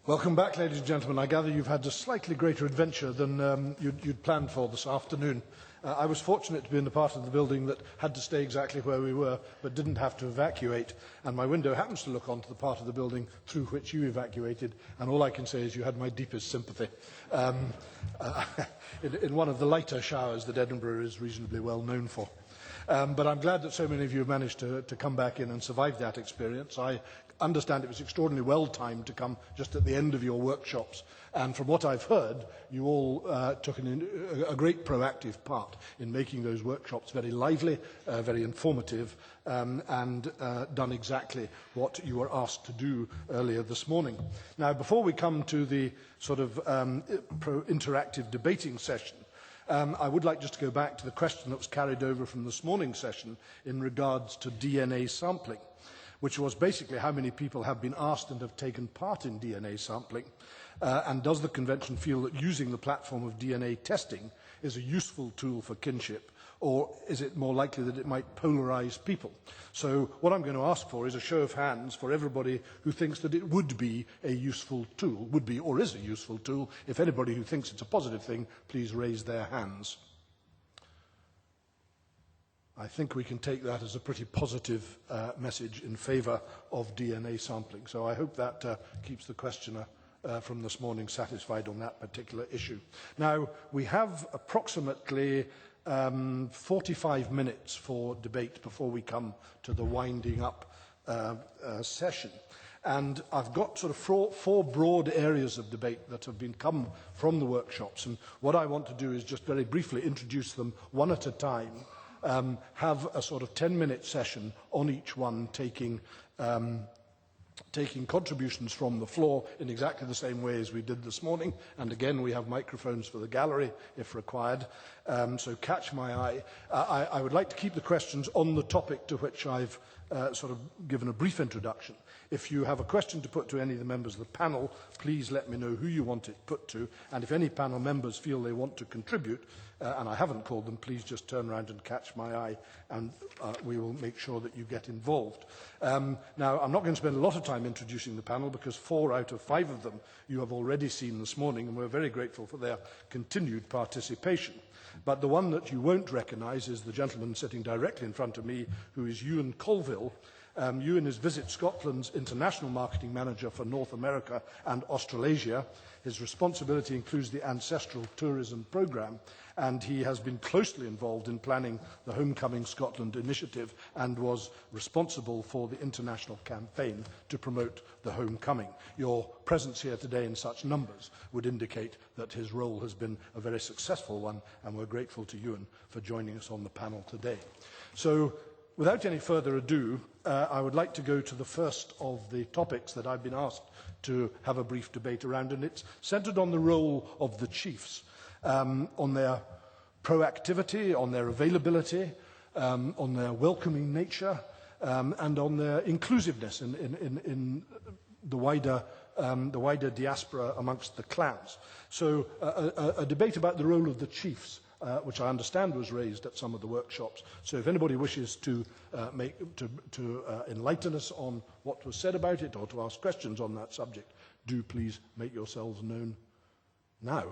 Welcome back, ladies and gentlemen. I gather you've had a slightly greater adventure than you'd planned for this afternoon. I was fortunate to be in the part of the building that had to stay exactly where we were, but didn't have to evacuate. And my window happens to look onto the part of the building through which you evacuated. And all I can say is you had my deepest sympathy. In one of the lighter showers that Edinburgh is reasonably well known for. But I'm glad that so many of you have managed to come back in and survive that experience. I understand it was extraordinarily well timed to come just at the end of your workshops. And from what I've heard, you all took a great proactive part in making those workshops very lively, very informative, and done exactly what you were asked to do earlier this morning. Now, before we come to the sort of interactive debating session, I would like just to go back to the question that was carried over from this morning's session in regards to DNA sampling, which was basically how many people have been asked and have taken part in DNA sampling, and does the Convention feel that using the platform of DNA testing is a useful tool for kinship, or is it more likely that it might polarise people? So what I'm going to ask for is a show of hands for everybody who thinks that it would be a useful tool, would be or is a useful tool. If anybody who thinks it's a positive thing, please raise their hands. I think we can take that as a pretty positive message in favour of DNA sampling. So I hope that keeps the questioner from this morning satisfied on that particular issue. Now, we have approximately 45 minutes for debate before we come to the winding up session. And I've got sort of four broad areas of debate that have come from the workshops. And what I want to do is just very briefly introduce them one at a time, have a sort of 10-minute session on each one, taking contributions from the floor in exactly the same way as we did this morning. And again, we have microphones for the gallery if required. So catch my eye. I would like to keep the questions on the topic to which I've sort of given a brief introduction. If you have a question to put to any of the members of the panel, please let me know who you want it put to. And if any panel members feel they want to contribute, and I haven't called them, please just turn around and catch my eye, and we will make sure that you get involved. Now, I'm not going to spend a lot of time introducing the panel, because 4 out of 5 of them you have already seen this morning, and we're very grateful for their continued participation. But the one that you won't recognise is the gentleman sitting directly in front of me, who is Ewan Colville. Ewan is Visit Scotland's International Marketing Manager for North America and Australasia. His responsibility includes the Ancestral Tourism Programme, and he has been closely involved in planning the Homecoming Scotland initiative and was responsible for the international campaign to promote the homecoming. Your presence here today in such numbers would indicate that his role has been a very successful one, and we're grateful to Ewan for joining us on the panel today. So, without any further ado, I would like to go to the first of the topics that I've been asked to have a brief debate around, and it's centred on the role of the chiefs, on their proactivity, on their availability, on their welcoming nature, and on their inclusiveness in the wider diaspora amongst the clans. So a debate about the role of the chiefs, which I understand was raised at some of the workshops. So if anybody wishes to enlighten us on what was said about it, or to ask questions on that subject, do please make yourselves known now.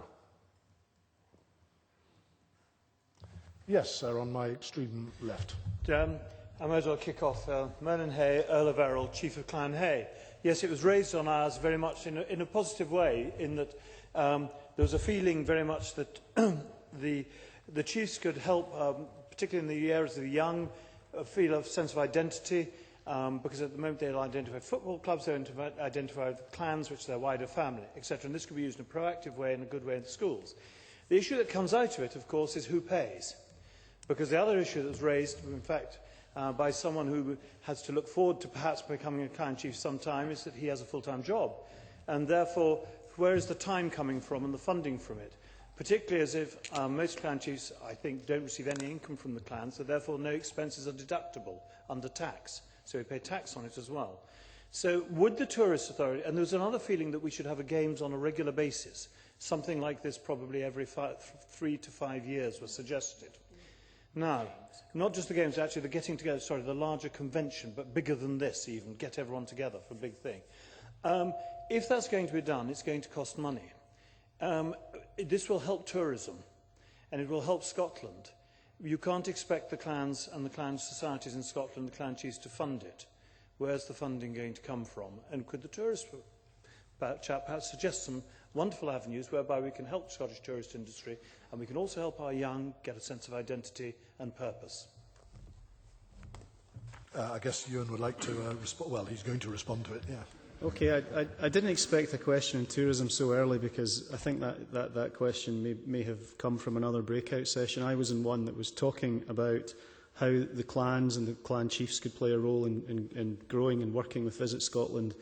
Yes, sir, on my extreme left. I might as well kick off. Merlin Hay, Earl of Errol, Chief of Clan Hay. Yes, it was raised on ours very much in a positive way, in that there was a feeling very much that the chiefs could help, particularly in the areas of the young, feel a sense of identity, because at the moment they'll identify football clubs, they'll identify clans, which is their wider family, etc. And this could be used in a proactive way and a good way in the schools. The issue that comes out of it, of course, is who pays. Because the other issue that was raised, in fact, by someone who has to look forward to perhaps becoming a clan chief sometime, is that he has a full-time job. And therefore, where is the time coming from and the funding from it? Particularly as if most clan chiefs, I think, don't receive any income from the clan, so therefore no expenses are deductible under tax. So we pay tax on it as well. So would the Tourist Authority, and there was another feeling that we should have a games on a regular basis, something like this probably every 3 to 5 years was suggested. Now, not just the games, actually the getting together, the larger convention, but bigger than this even, get everyone together for a big thing. If that's going to be done, it's going to cost money. This will help tourism, and it will help Scotland. You can't expect the clans and the clan societies in Scotland, the clan chiefs, to fund it. Where's the funding going to come from? And could the tourist chap perhaps suggest some wonderful avenues whereby we can help the Scottish tourist industry, and we can also help our young get a sense of identity and purpose? I guess Ewan would like to respond. Well, he's going to respond to it, yeah. Okay, I didn't expect a question on tourism so early, because I think that question may have come from another breakout session. I was in one that was talking about how the clans and the clan chiefs could play a role in growing and working with Visit Scotland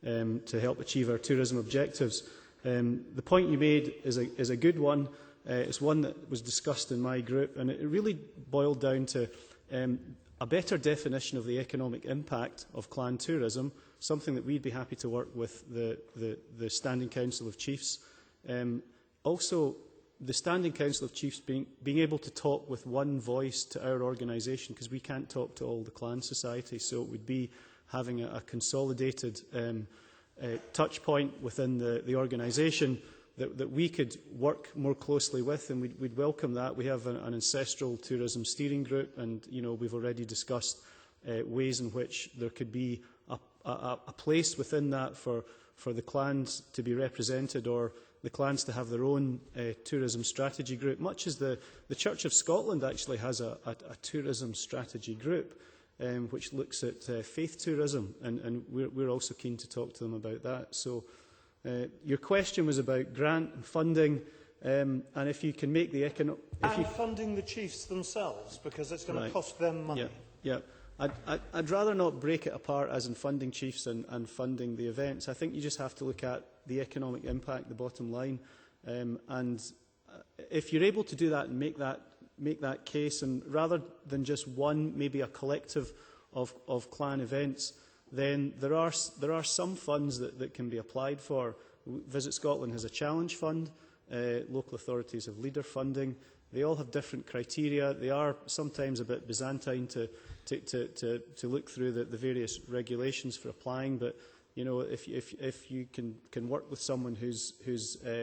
to help achieve our tourism objectives. The point you made is a good one. It's one that was discussed in my group, and it really boiled down to a better definition of the economic impact of clan tourism, something that we'd be happy to work with the Standing Council of Chiefs. Also, the Standing Council of Chiefs being able to talk with one voice to our organisation, because we can't talk to all the clan societies, so it would be having a consolidated touch point within the organisation that we could work more closely with, and we'd welcome that. We have an ancestral tourism steering group, and we've already discussed ways in which there could be a place within that for the clans to be represented, or the clans to have their own tourism strategy group, much as the Church of Scotland actually has a tourism strategy group which looks at faith tourism, and we're also keen to talk to them about that. So your question was about grant and funding, and if you can make the economic... And funding the chiefs themselves, because it's going to cost them money. Yeah. I'd rather not break it apart as in funding chiefs and funding the events. I think you just have to look at the economic impact, the bottom line. And if you're able to do that and make that case, and rather than just one, maybe a collective of clan events, then there are some funds that can be applied for. Visit Scotland has a challenge fund. Local authorities have leader funding. They all have different criteria. They are sometimes a bit Byzantine to look through the various regulations for applying. But if you can work with someone who's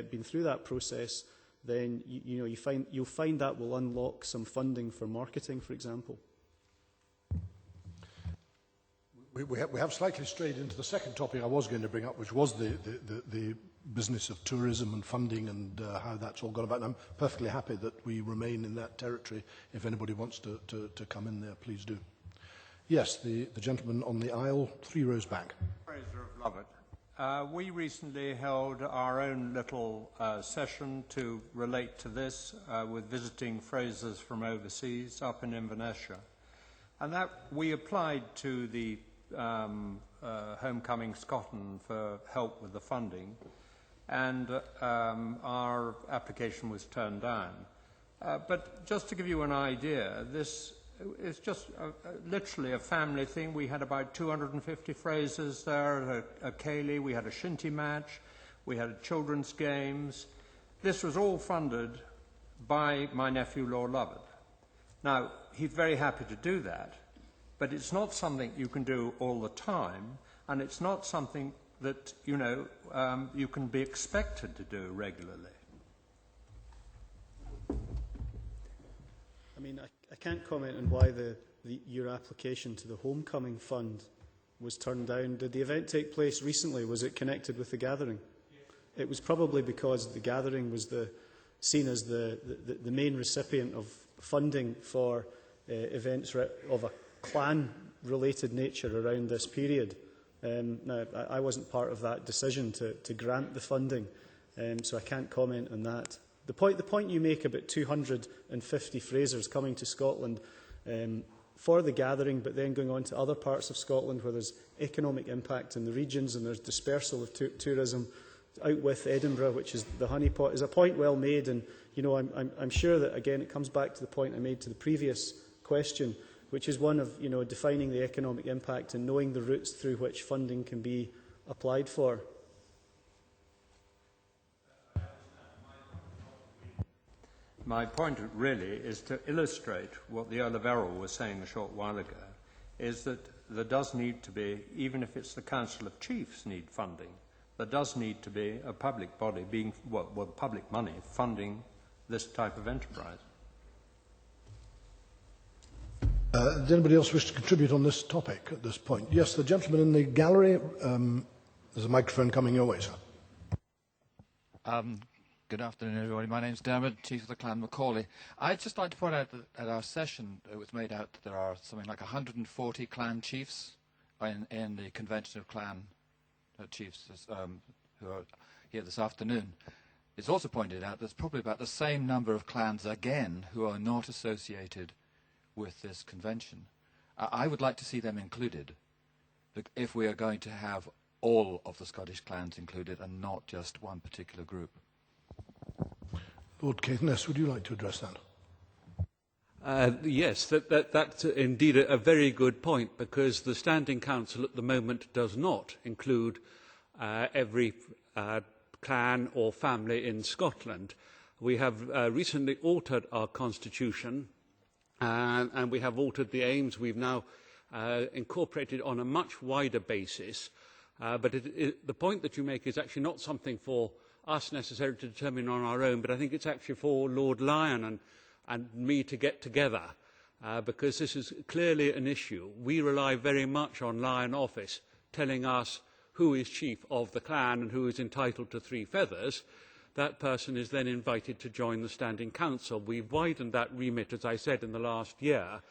been through that process, then you'll find that will unlock some funding for marketing, for example. We have slightly strayed into the second topic I was going to bring up, which was the business of tourism and funding and how that's all gone about. And I'm perfectly happy that we remain in that territory. If anybody wants to come in there, please do. Yes, the gentleman on the aisle, 3 rows back. Fraser of Lovett. We recently held our own little session to relate to this with visiting Frasers from overseas up in Inverness. And that we applied to the Homecoming Scotland for help with the funding, and our application was turned down. But just to give you an idea, this is just literally a family thing. We had about 250 Frasers there at Cayley. We had a shinty match. We had children's games. This was all funded by my nephew, Lord Lovett. Now, he's very happy to do that, but it's not something you can do all the time, and it's not something that, you can be expected to do regularly. I mean, I can't comment on why your application to the Homecoming Fund was turned down. Did the event take place recently? Was it connected with the gathering? It was probably because the gathering was seen as the main recipient of funding for events of a clan-related nature around this period. Now, I wasn't part of that decision to grant the funding, so I can't comment on that. The point you make about 250 Frasers coming to Scotland for the gathering, but then going on to other parts of Scotland where there's economic impact in the regions and there's dispersal of tourism out with Edinburgh, which is the honeypot, is a point well made. And I'm sure that, again, it comes back to the point I made to the previous question, which is one of defining the economic impact and knowing the routes through which funding can be applied for. My point really is to illustrate what the Earl of Errol was saying a short while ago, is that there does need to be, even if it's the Council of Chiefs need funding, there does need to be a public body being, well, public money funding this type of enterprise. Does anybody else wish to contribute on this topic at this point? Yes, the gentleman in the gallery. There's a microphone coming your way, sir. Good afternoon, everybody. My name's Dermot, Chief of the Clan Macaulay. I'd just like to point out that at our session, it was made out that there are something like 140 clan chiefs in the Convention of Clan Chiefs who are here this afternoon. It's also pointed out there's probably about the same number of clans again who are not associated with this convention. I would like to see them included if we are going to have all of the Scottish clans included and not just one particular group. Lord Caithness, would you like to address that? Yes, that's indeed a very good point, because the Standing Council at the moment does not include every clan or family in Scotland. We have recently altered our constitution and we have altered the aims. We've now incorporated on a much wider basis. But the point that you make is actually not something for us necessarily to determine on our own, but I think it's actually for Lord Lyon and me to get together, because this is clearly an issue. We rely very much on Lion Office telling us who is chief of the clan and who is entitled to 3 feathers. That person is then invited to join the Standing Council. We've widened that remit, as I said, in the last year.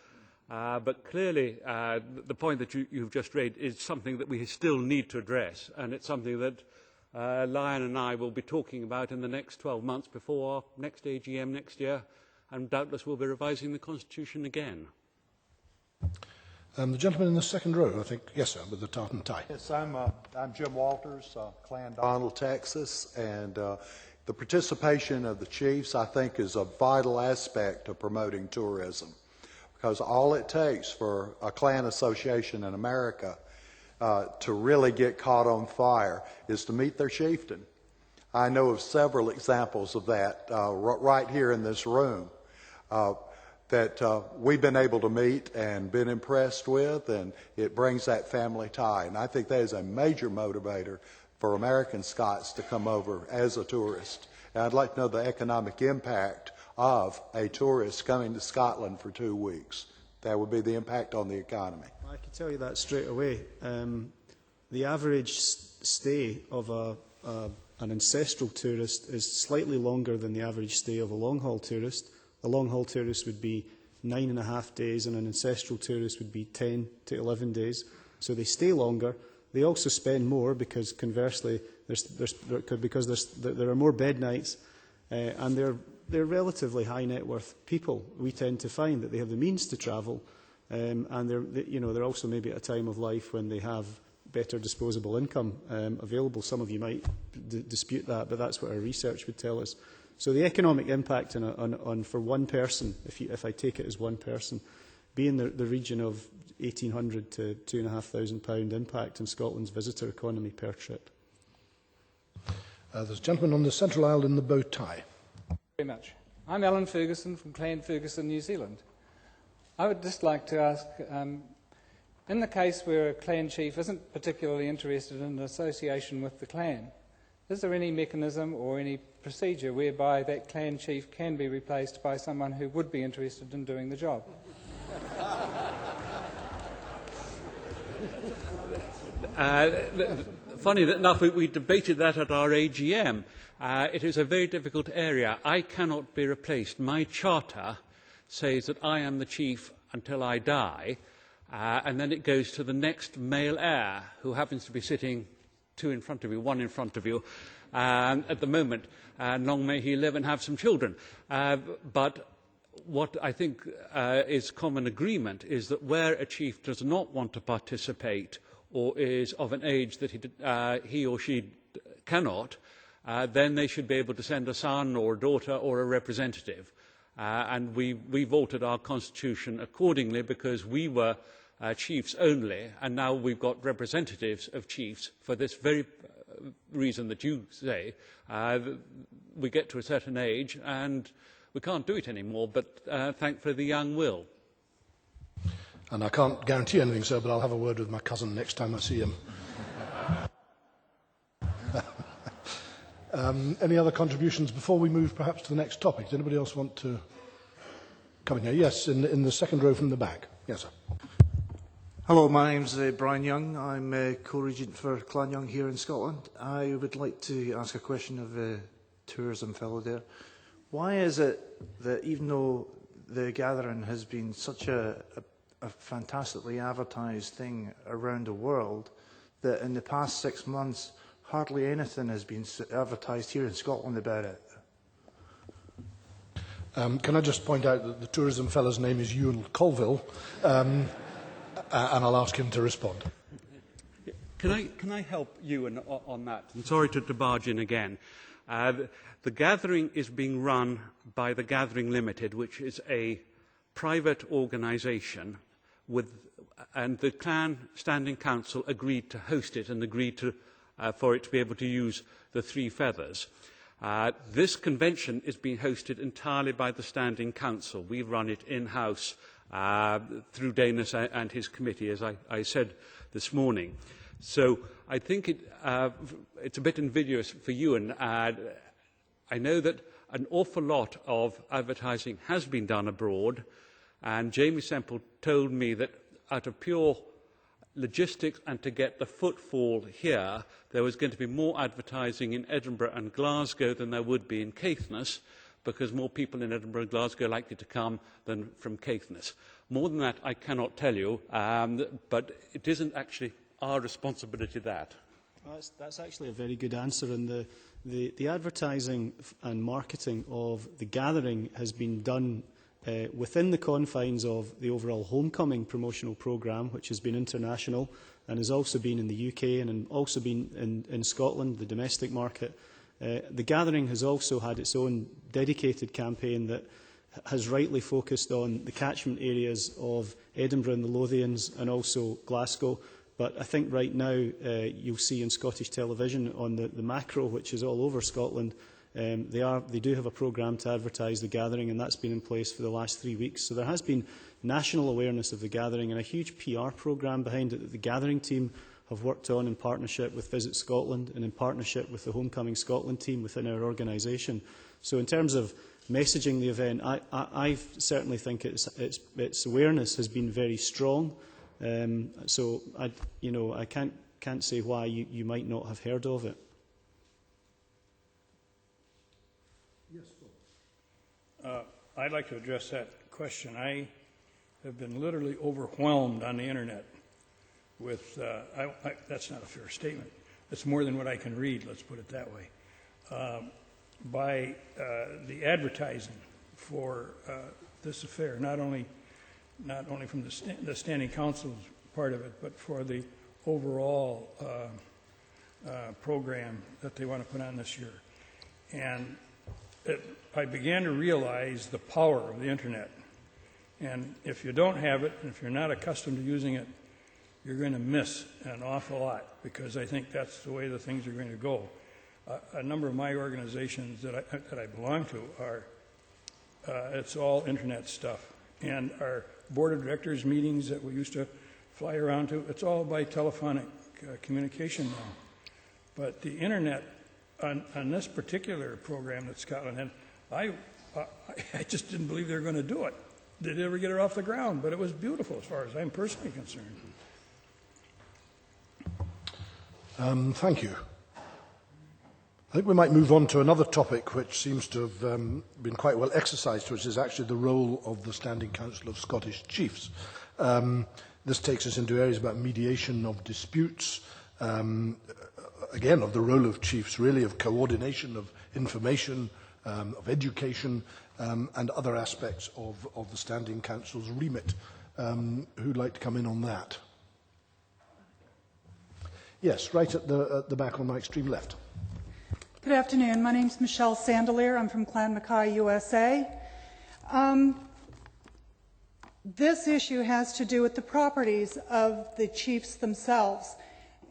But clearly, the point that you've just raised is something that we still need to address, and it's something that Lion and I will be talking about in the next 12 months before our next AGM next year, and doubtless we'll be revising the Constitution again. The gentleman in the second row, I think. Yes, sir, with the tartan tie. Yes, I'm Jim Walters, Clan Donald, Texas, and the participation of the chiefs, I think, is a vital aspect of promoting tourism, because all it takes for a clan association in America to really get caught on fire is to meet their chieftain. I know of several examples of that right here in this room that we've been able to meet and been impressed with, and it brings that family tie. And I think that is a major motivator for American Scots to come over as a tourist. And I'd like to know the economic impact of a tourist coming to Scotland for 2 weeks. That would be the impact on the economy. I can tell you that straight away. The average stay of an ancestral tourist is slightly longer than the average stay of a long-haul tourist. A long-haul tourist would be 9.5 days, and an ancestral tourist would be 10 to 11 days. So they stay longer. They also spend more because, conversely, there are more bed nights, and they're relatively high net worth people. We tend to find that they have the means to travel, and they're also maybe at a time of life when they have better disposable income available. Some of you might dispute that, but that's what our research would tell us. So the economic impact on for one person, if I take it as one person, be in the region of £1,800 to £2,500 impact on Scotland's visitor economy per trip. There's a gentleman on the central aisle in the bow tie. Very much. I'm Alan Ferguson from Clan Ferguson, New Zealand. I would just like to ask, in the case where a clan chief isn't particularly interested in an association with the clan, is there any mechanism or any procedure whereby that clan chief can be replaced by someone who would be interested in doing the job? Funny enough, we debated that at our AGM. It is a very difficult area. I cannot be replaced. My charter says that I am the chief until I die, and then it goes to the next male heir, who happens to be sitting 2 in front of you, 1 in front of you at the moment, and long may he live and have some children. But what I think is common agreement is that where a chief does not want to participate or is of an age that he or she cannot, then they should be able to send a son or a daughter or a representative. And we've altered our constitution accordingly, because we were chiefs only, and now we've got representatives of chiefs for this very reason that you say. We get to a certain age and we can't do it anymore, but thankfully the young will. And I can't guarantee anything, sir, but I'll have a word with my cousin next time I see him. Any other contributions before we move perhaps to the next topic? Does anybody else want to come in here? Yes, in the second row from the back. Yes, sir. Hello, my name's Brian Young. I'm co-regent for Clan Young here in Scotland. I would like to ask a question of the tourism fellow there. Why is it that even though the gathering has been such a fantastically advertised thing around the world, that in the past 6 months hardly anything has been advertised here in Scotland about it? Can I just point out that the tourism fellow's name is Ewan Colville, and I'll ask him to respond. Can I help you on that? I'm sorry to barge in again. The gathering is being run by the Gathering Limited, which is a private organisation, and the Clan Standing Council agreed to host it and agreed to, for it to be able to use the 3 feathers. This convention is being hosted entirely by the Standing Council. We run it in-house through Danis and his committee, as I said this morning. So I think it's a bit invidious for you, and I know that an awful lot of advertising has been done abroad, and Jamie Semple told me that out of pure logistics and to get the footfall here, there was going to be more advertising in Edinburgh and Glasgow than there would be in Caithness, because more people in Edinburgh and Glasgow are likely to come than from Caithness. More than that, I cannot tell you, but it isn't actually our responsibility that. That's actually a very good answer, and the advertising and marketing of the gathering has been done within the confines of the overall Homecoming promotional programme, which has been international and has also been in the UK and also been in Scotland, the domestic market. The gathering has also had its own dedicated campaign that has rightly focused on the catchment areas of Edinburgh and the Lothians and also Glasgow. But I think right now you'll see in Scottish television on the macro, which is all over Scotland, they do have a programme to advertise the gathering, and that's been in place for the last 3 weeks. So there has been national awareness of the gathering and a huge PR programme behind it that the gathering team have worked on in partnership with Visit Scotland and in partnership with the Homecoming Scotland team within our organisation. So in terms of messaging the event, I certainly think its awareness has been very strong. So I can't say why you might not have heard of it. I'd like to address that question. I have been literally overwhelmed on the internet with, that's not a fair statement. It's more than what I can read, let's put it that way, by the advertising for this affair, not only from the Standing Council's part of it, but for the overall program that they want to put on this year. And I began to realize the power of the internet. And if you don't have it, and if you're not accustomed to using it, you're going to miss an awful lot, because I think that's the way the things are going to go. A number of my organizations that I belong to are, it's all internet stuff. And our board of directors meetings that we used to fly around to, it's all by telephonic communication now. But the internet, on this particular program that Scotland had, I just didn't believe they were going to do it. Did they ever get it off the ground? But it was beautiful as far as I'm personally concerned. Thank you. I think we might move on to another topic which seems to have been quite well exercised, which is actually the role of the Standing Council of Scottish Chiefs. This takes us into areas about mediation of disputes, again, of the role of chiefs, really, of coordination of information, of education, and other aspects of the Standing Council's remit. Who'd like to come in on that? Yes, right at the back on my extreme left. Good afternoon. My name is Michelle Sandelier. I'm from Clan Mackay, USA. This issue has to do with the properties of the chiefs themselves,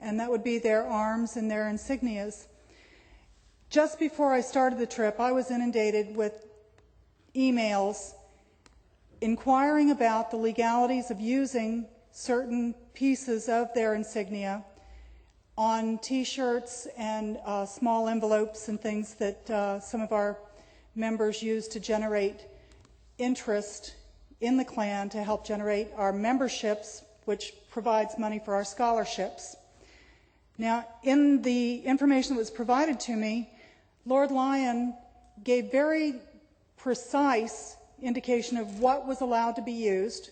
and that would be their arms and their insignias. Just before I started the trip, I was inundated with emails inquiring about the legalities of using certain pieces of their insignia on T-shirts and small envelopes and things that some of our members use to generate interest in the Klan to help generate our memberships, which provides money for our scholarships. Now, in the information that was provided to me, Lord Lyon gave very precise indication of what was allowed to be used,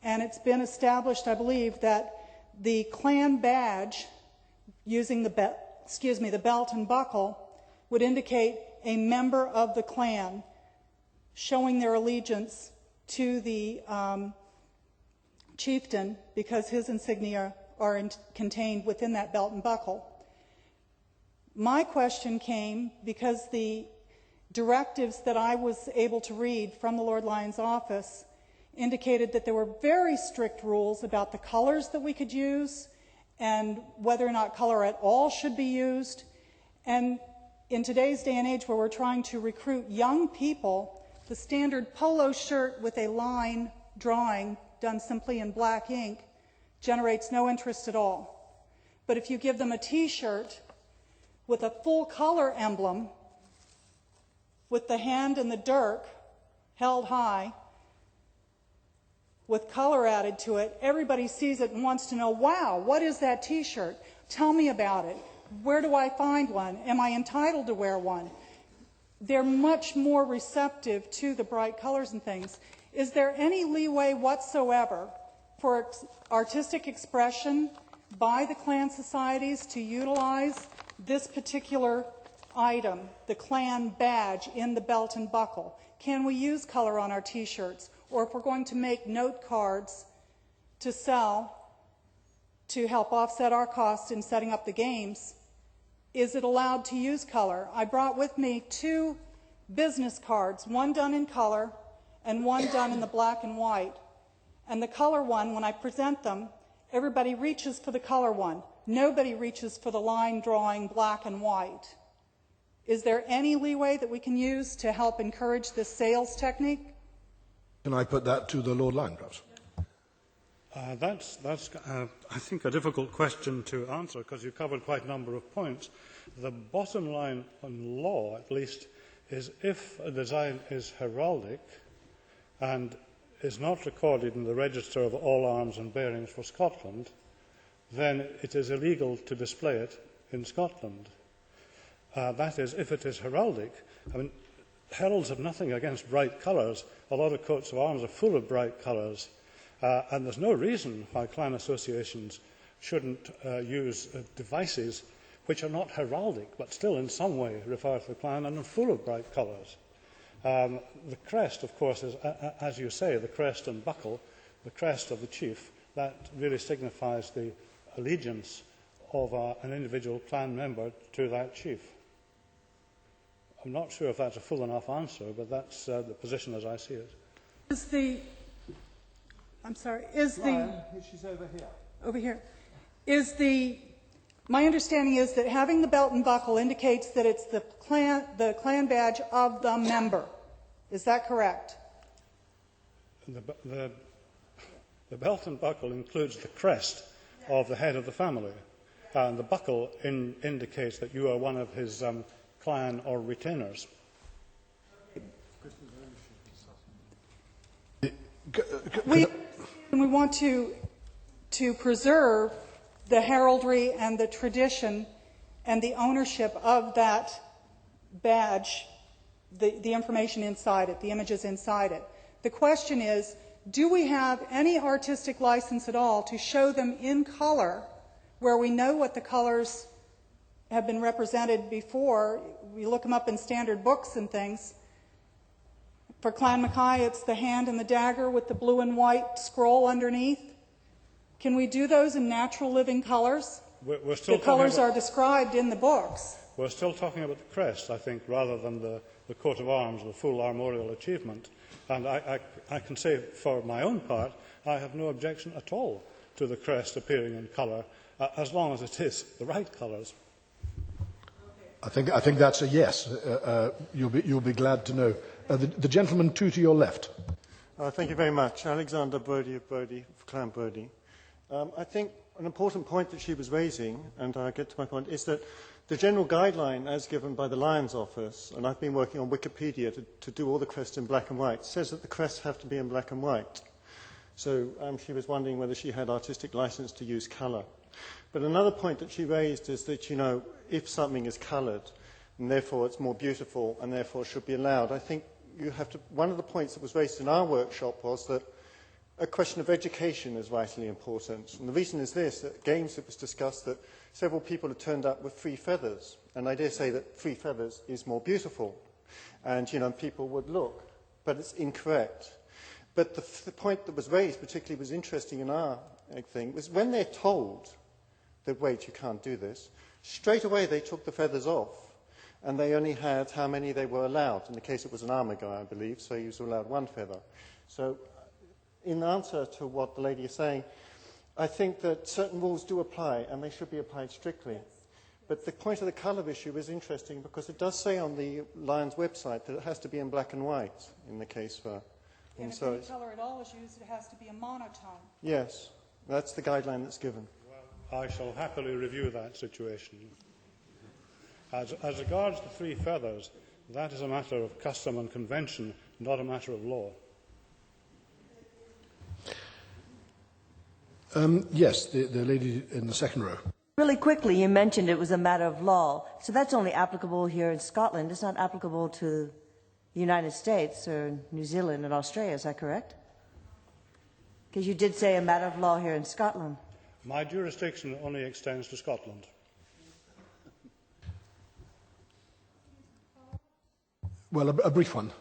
and it's been established, I believe, that the Klan badge using the belt and buckle would indicate a member of the Klan showing their allegiance to the chieftain because his insignia are contained within that belt and buckle. My question came because the directives that I was able to read from the Lord Lyon's office indicated that there were very strict rules about the colors that we could use and whether or not color at all should be used. And in today's day and age where we're trying to recruit young people, the standard polo shirt with a line drawing done simply in black ink generates no interest at all. But if you give them a T-shirt with a full color emblem, with the hand and the dirk held high, with color added to it, everybody sees it and wants to know, wow, what is that T-shirt? Tell me about it. Where do I find one? Am I entitled to wear one? They're much more receptive to the bright colors and things. Is there any leeway whatsoever for artistic expression by the Klan societies to utilize this particular item, the Klan badge in the belt and buckle? Can we use color on our T-shirts? Or if we're going to make note cards to sell to help offset our costs in setting up the games, is it allowed to use color? I brought with me 2 business cards, one done in color and one done in the black and white. And the color one, when I present them, everybody reaches for the color one. Nobody reaches for the line drawing black and white. Is there any leeway that we can use to help encourage this sales technique? Can I put that to the Lord Lyon, perhaps? That's I think, a difficult question to answer because you covered quite a number of points. The bottom line on law, at least, is if a design is heraldic and is not recorded in the register of all arms and bearings for Scotland, then it is illegal to display it in Scotland. That is, if it is heraldic. I mean, heralds have nothing against bright colours. A lot of coats of arms are full of bright colours. And there's no reason why clan associations shouldn't use devices which are not heraldic, but still in some way refer to the clan and are full of bright colours. The crest, of course, is, as you say, the crest and buckle, the crest of the chief. That really signifies the allegiance of an individual clan member to that chief. I'm not sure if that's a full enough answer, but that's the position as I see it. Is the... I'm sorry, is Ryan, the... she's over here. Over here. Is the... My understanding is that having the belt and buckle indicates that it's the clan badge of the member. Is that correct? The belt and buckle includes the crest of the head of the family, and the buckle indicates that you are one of his clan or retainers. We want to preserve the heraldry and the tradition and the ownership of that badge, the information inside it, the images inside it. The question is, do we have any artistic license at all to show them in color where we know what the colors have been represented before? We look them up in standard books and things. For Clan Mackay, it's the hand and the dagger with the blue and white scroll underneath. Can we do those in natural living colors? We're still the colors are described in the books. We're still talking about the crest, I think, rather than the coat of arms, the full armorial achievement. And I can say, for my own part, I have no objection at all to the crest appearing in colour, as long as it is the right colours. I think that's a yes. You'll be glad to know. The gentleman to your left. Thank you very much. Alexander Bodie of Clan Bodie. I think An important point that she was raising, and I get to my point, is that the general guideline as given by the Lions Office, and I've been working on Wikipedia to do all the crests in black and white, says that the crests have to be in black and white. So she was wondering whether she had artistic license to use colour. But another point that she raised is that, you know, if something is coloured, and therefore it's more beautiful and therefore should be allowed, I think you have to, one of the points that was raised in our workshop was that a question of education is vitally important. And the reason is this, that at Games it was discussed that several people had turned up with free feathers. And I dare say that free feathers is more beautiful. And, you know, people would look. But it's incorrect. But the point that was raised, particularly was interesting in our thing, was when they're told that, wait, you can't do this, straight away they took the feathers off. And they only had how many they were allowed. In the case it was an armour guy, I believe, so he was allowed one feather. So in answer to what the lady is saying, I think that certain rules do apply, and they should be applied strictly. But the point of the colour issue is interesting because it does say on the Lions website that it has to be in black and white in the case for... And if any colour at all is used, it has to be a monotone. Yes, that's the guideline that's given. Well, I shall happily review that situation. As regards the free feathers, that is a matter of custom and convention, not a matter of law. Yes, the lady in the second row. Really quickly, you mentioned it was a matter of law. So that's only applicable here in Scotland. It's not applicable to the United States or New Zealand and Australia. Is that correct? Because you did say a matter of law here in Scotland. My jurisdiction only extends to Scotland. Well, a brief one.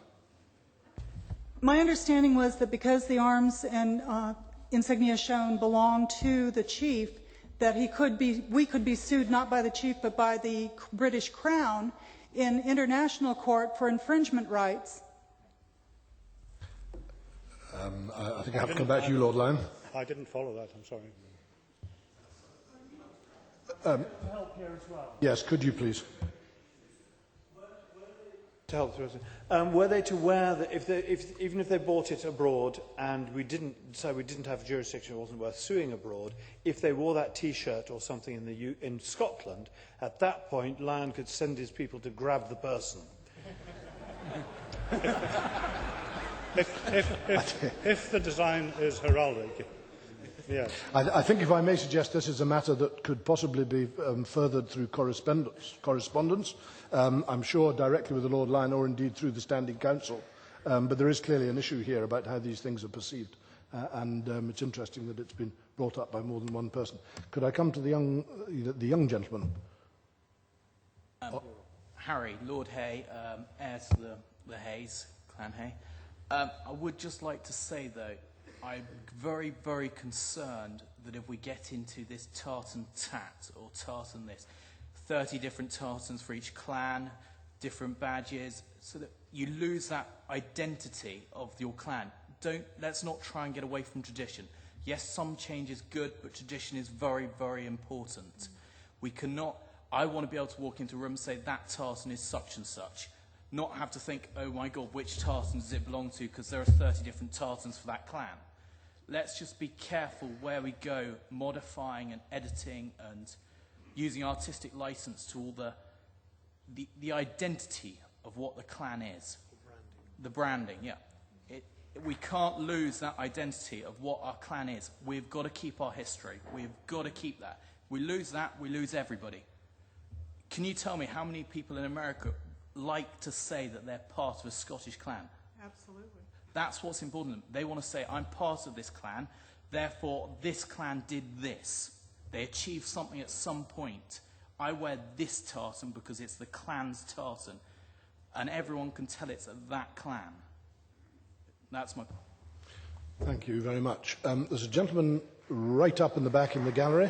My understanding was that because the arms and insignia shown belong to the chief, that we could be sued not by the chief but by the British Crown in international court for infringement rights. I think I have to come back to you, Lord Lyon. I didn't follow that, I'm sorry. Help here as well. Yes, could you please? To help the person. Were they to wear that even if they bought it abroad and we didn't have jurisdiction, it wasn't worth suing abroad, if they wore that T-shirt or something in Scotland, at that point Lyon could send his people to grab the person. If the design is heraldic, yes. I think, if I may suggest, this is a matter that could possibly be furthered through correspondence. I'm sure directly with the Lord Lyon or indeed through the Standing Council. But there is clearly an issue here about how these things are perceived. And it's interesting that it's been brought up by more than one person. Could I come to the young gentleman? Harry, Lord Hay, heir to the Hayes, Clan Hay. I would just like to say, though, I'm very, very concerned that if we get into this tartan tat or tartan this, 30 different tartans for each clan, different badges, so that you lose that identity of your clan. Let's not try and get away from tradition. Yes, some change is good, but tradition is very, very important. We cannot, I want to be able to walk into a room and say that tartan is such and such. Not have to think, oh my God, which tartan does it belong to, because there are 30 different tartans for that clan. Let's just be careful where we go, modifying and editing and using artistic license to all the identity of what the clan is. The branding, yeah. We can't lose that identity of what our clan is. We've got to keep our history. We've got to keep that. We lose that, we lose everybody. Can you tell me how many people in America like to say that they're part of a Scottish clan? Absolutely. That's what's important to them. They want to say, I'm part of this clan, therefore this clan did this. They achieved something at some point. I wear this tartan because it's the clan's tartan, and everyone can tell it's that clan. That's my point. Thank you very much. There's a gentleman right up in the back in the gallery.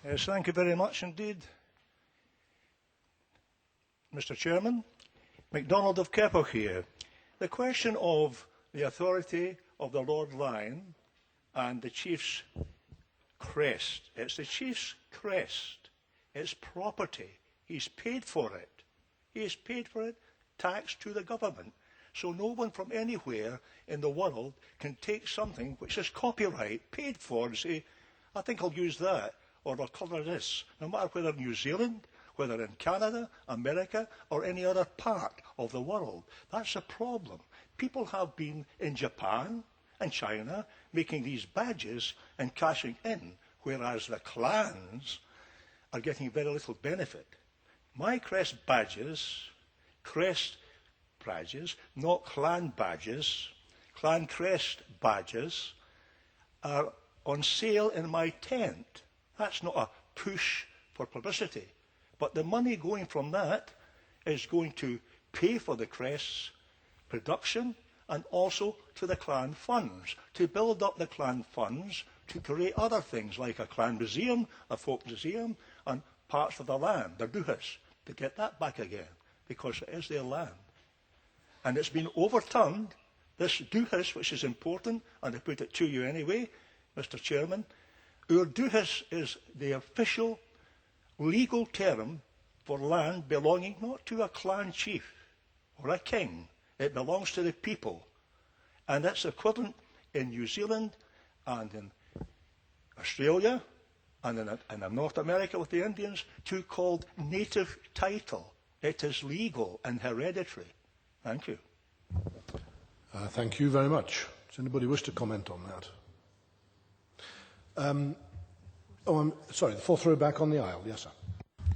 Yes, thank you very much indeed, Mr. Chairman. MacDonald of Keppel here. The question of the authority of the Lord Lyon and the Chief's crest. It's the Chief's crest. It's property. He's paid for it. He has paid for it, taxed to the government. So no one from anywhere in the world can take something which is copyright, paid for, and say, I think I'll use that, or I'll colour this, no matter whether in New Zealand, whether in Canada, America, or any other part of the world. That's a problem. People have been in Japan and China making these badges and cashing in, whereas the clans are getting very little benefit. My crest badges, not clan badges, clan crest badges, are on sale in my tent. That's not a push for publicity. But the money going from that is going to pay for the crest's production and also to the clan funds, to build up the clan funds to create other things like a clan museum, a folk museum, and parts of the land, the duhas, to get that back again, because it is their land. And it's been overturned, this duhas, which is important, and I put it to you anyway, Mr. Chairman. Our duhas is the official legal term for land belonging not to a clan chief or a king. It belongs to the people. And that's equivalent in New Zealand and in Australia and in North America with the Indians to called native title. It is legal and hereditary. Thank you. Thank you very much. Does anybody wish to comment on that? I'm sorry, the fourth row back on the aisle. Yes, sir.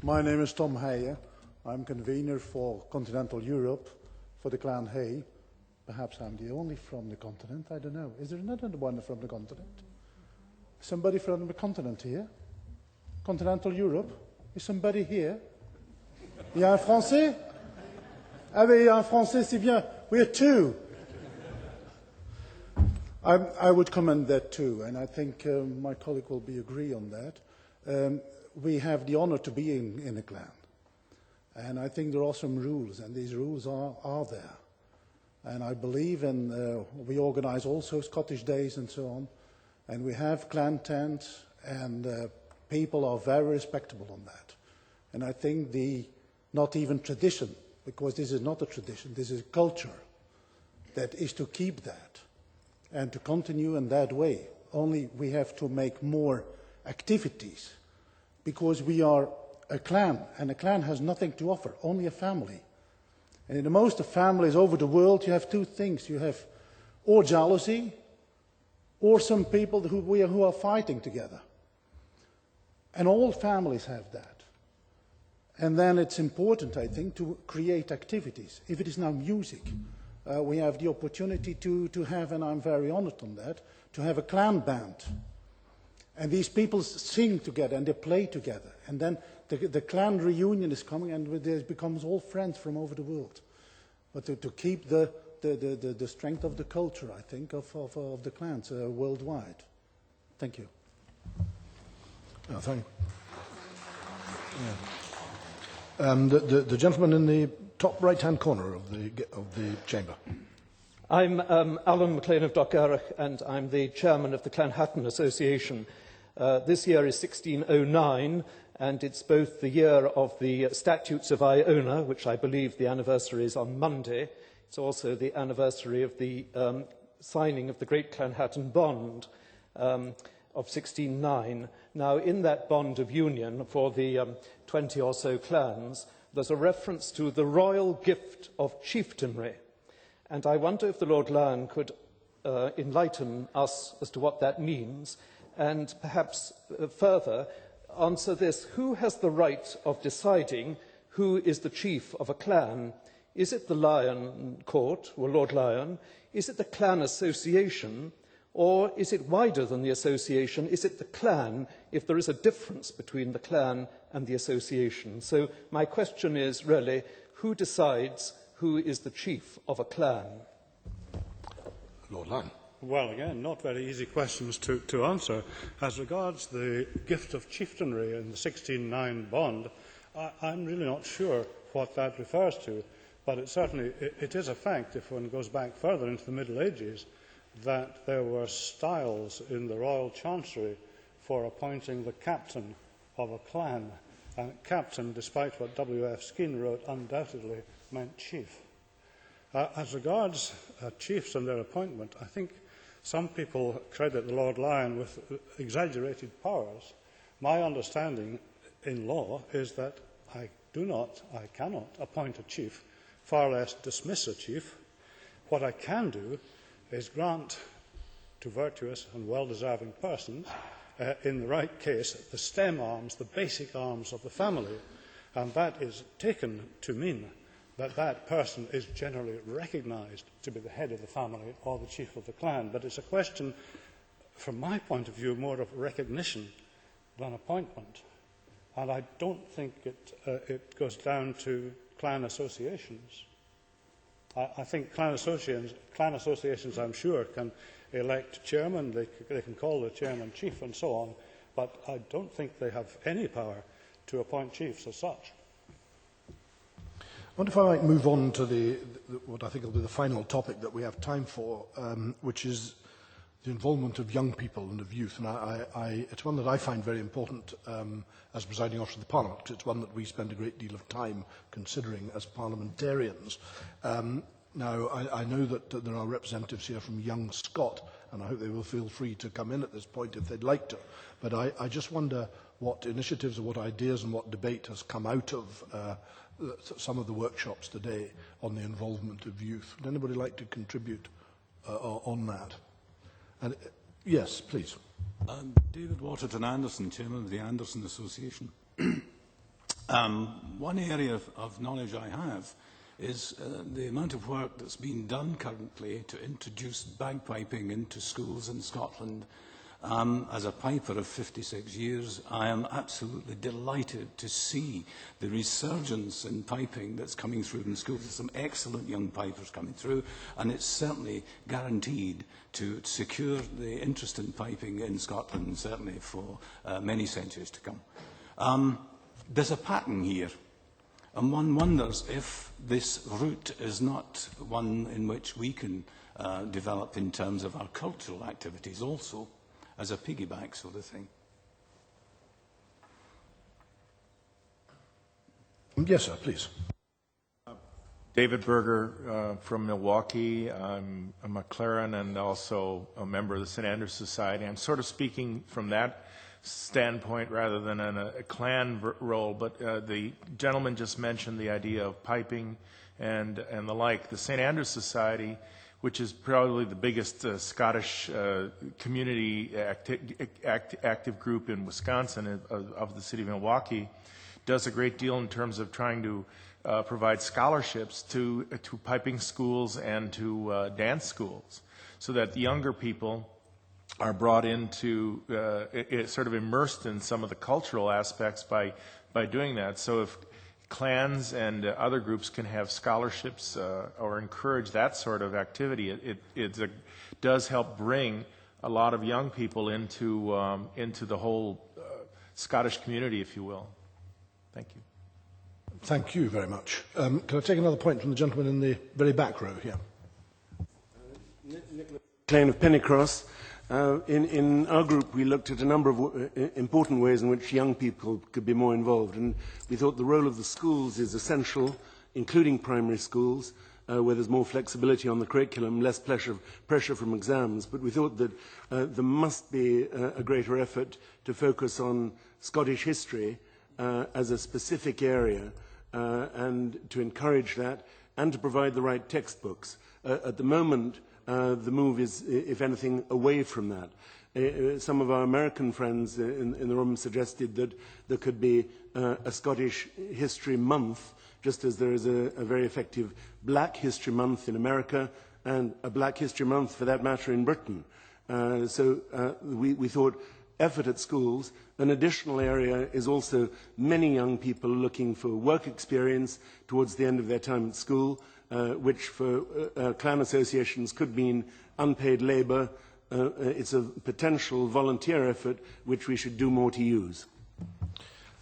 My name is Tom Heijer. I'm convener for Continental Europe for the Clan Hay. Perhaps I'm the only from the continent, I don't know. Is there another one from the continent? Somebody from the continent here? Continental Europe? Is somebody here? Il y a un Français? Ah oui, il y a un Français, c'est bien. We're two. I would commend that too, and I think my colleague will agree on that. We have the honor to be in a clan, and I think there are some rules, and these rules are there. And I believe in, we organize also Scottish Days and so on, and we have clan tents, and people are very respectable on that. And I think not even tradition, because this is not a tradition, this is a culture, that is to keep that and to continue in that way. Only we have to make more activities, because we are a clan, and a clan has nothing to offer, only a family. And in the most of families over the world, you have two things. You have or jealousy, or some people who are fighting together. And all families have that. And then it's important, I think, to create activities. If it is now music, we have the opportunity to have, and I'm very honored on that, to have a clan band. And these people sing together and they play together. And then the clan reunion is coming, and it becomes all friends from over the world. But to keep the strength of the culture, I think, of the clans worldwide. Thank you. Oh, thank you. The gentleman in the top right-hand corner of the chamber. I'm Alan MacLean of Docgarach, and I'm the chairman of the Clanhatton Association. This year is 1609, and it's both the year of the Statutes of Iona, which I believe the anniversary is on Monday. It's also the anniversary of the signing of the Great Clanhatton Bond of 1609. Now, in that bond of union for the 20 or so clans, there's a reference to the royal gift of chieftainry. And I wonder if the Lord Lion could enlighten us as to what that means, and perhaps further answer this: who has the right of deciding who is the chief of a clan? Is it the Lion Court, or Lord Lion? Is it the clan association? Or is it wider than the association? Is it the clan, if there is a difference between the clan and the association? So my question is really, who decides who is the chief of a clan? Lord Lion. Well, again, not very easy questions to answer. As regards the gift of chieftainry in the 1609 bond, I'm really not sure what that refers to, but it certainly is a fact, if one goes back further into the Middle Ages, that there were styles in the Royal Chancery for appointing the captain of a clan. And captain, despite what W.F. Skene wrote, undoubtedly meant chief. As regards chiefs and their appointment, I think some people credit the Lord Lyon with exaggerated powers. My understanding in law is that I cannot appoint a chief, far less dismiss a chief. What I can do is grant to virtuous and well-deserving persons, in the right case, the stem arms, the basic arms of the family, and that is taken to mean that that person is generally recognised to be the head of the family or the chief of the clan. But it's a question, from my point of view, more of recognition than appointment. And I don't think it goes down to clan associations. I think clan associations, I'm sure, can elect chairman, they can call the chairman chief and so on, but I don't think they have any power to appoint chiefs as such. I wonder if I might move on to what I think will be the final topic that we have time for, which is the involvement of young people and of youth. And it's one that I find very important as presiding officer of the Parliament, because it's one that we spend a great deal of time considering as parliamentarians. Now, I know that there are representatives here from Young Scot, and I hope they will feel free to come in at this point if they'd like to. But I just wonder what initiatives or what ideas and what debate has come out of some of the workshops today on the involvement of youth. Would anybody like to contribute on that? And, yes, please. David Waterton Anderson, Chairman of the Anderson Association. One area of knowledge I have is the amount of work that's been done currently to introduce bagpiping into schools in Scotland. As a piper of 56 years, I am absolutely delighted to see the resurgence in piping that's coming through in schools. There's some excellent young pipers coming through, and it's certainly guaranteed to secure the interest in piping in Scotland, certainly for many centuries to come. There's a pattern here, and one wonders if this route is not one in which we can develop in terms of our cultural activities also, as a piggyback sort of thing. Yes, sir, please. David Berger from Milwaukee. I'm a McLaren and also a member of the St. Andrews Society. I'm sort of speaking from that standpoint rather than in a clan role, but the gentleman just mentioned the idea of piping and the like. The St. Andrews Society, which is probably the biggest Scottish community active group in Wisconsin of the city of Milwaukee, does a great deal in terms of trying to provide scholarships to piping schools and to dance schools, so that the younger people are brought into, sort of immersed in some of the cultural aspects by doing that. So if clans and other groups can have scholarships or encourage that sort of activity, it does help bring a lot of young people into the whole Scottish community, if you will. Thank you. Thank you very much. Can I take another point from the gentleman in the very back row here? Nicholas McLean of Pennycross. In our group, we looked at a number of important ways in which young people could be more involved, and we thought the role of the schools is essential, including primary schools, where there's more flexibility on the curriculum, less pressure from exams. But we thought that there must be a greater effort to focus on Scottish history as a specific area, and to encourage that, and to provide the right textbooks. At the moment, the move is, if anything, away from that. Some of our American friends in the room suggested that there could be a Scottish History Month, just as there is a very effective Black History Month in America and a Black History Month, for that matter, in Britain. So we thought effort at schools. An additional area is also many young people looking for work experience towards the end of their time at school, which for clan associations could mean unpaid labour. It's a potential volunteer effort which we should do more to use.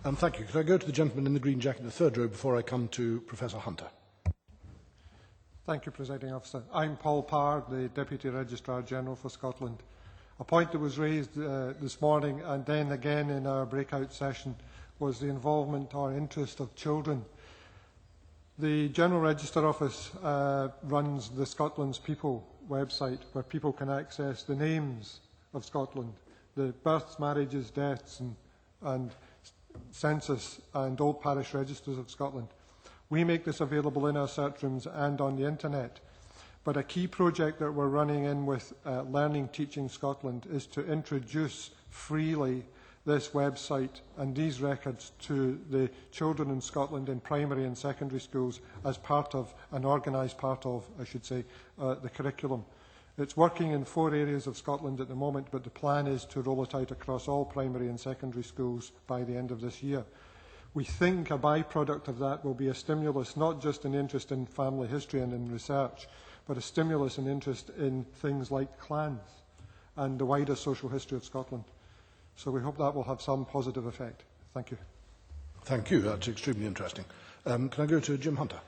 Thank you. Could I go to the gentleman in the green jacket in the third row before I come to Professor Hunter? Thank you, Presiding Officer. I'm Paul Parr, the Deputy Registrar General for Scotland. A point that was raised this morning and then again in our breakout session was the involvement or interest of children. The General Register Office runs the Scotland's People website, where people can access the names of Scotland, the births, marriages, deaths and census and old parish registers of Scotland. We make this available in our search rooms and on the internet. But a key project that we're running in with Learning Teaching Scotland is to introduce freely this website and these records to the children in Scotland in primary and secondary schools as part of, an organised part of, I should say, the curriculum. It's working in 4 areas of Scotland at the moment, but the plan is to roll it out across all primary and secondary schools by the end of this year. We think a byproduct of that will be a stimulus, not just an interest in family history and in research, but a stimulus and interest in things like clans and the wider social history of Scotland. So we hope that will have some positive effect. Thank you. Thank you. That's extremely interesting. Can I go to Jim Hunter?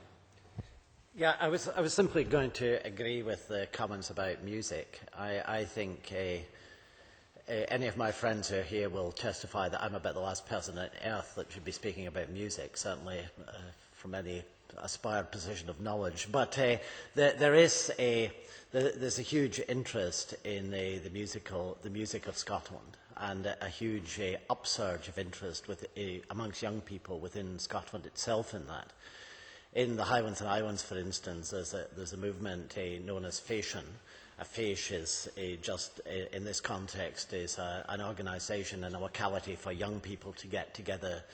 Yeah, I was simply going to agree with the comments about music. I think any of my friends who are here will testify that I'm about the last person on earth that should be speaking about music, certainly from any aspired position of knowledge. But there's a huge interest in the music of Scotland, and a huge upsurge of interest amongst young people within Scotland itself in that. In the Highlands and Islands, for instance, there's a movement known as Féisceann. A Féis is just, in this context, is an organisation in a locality for young people to get together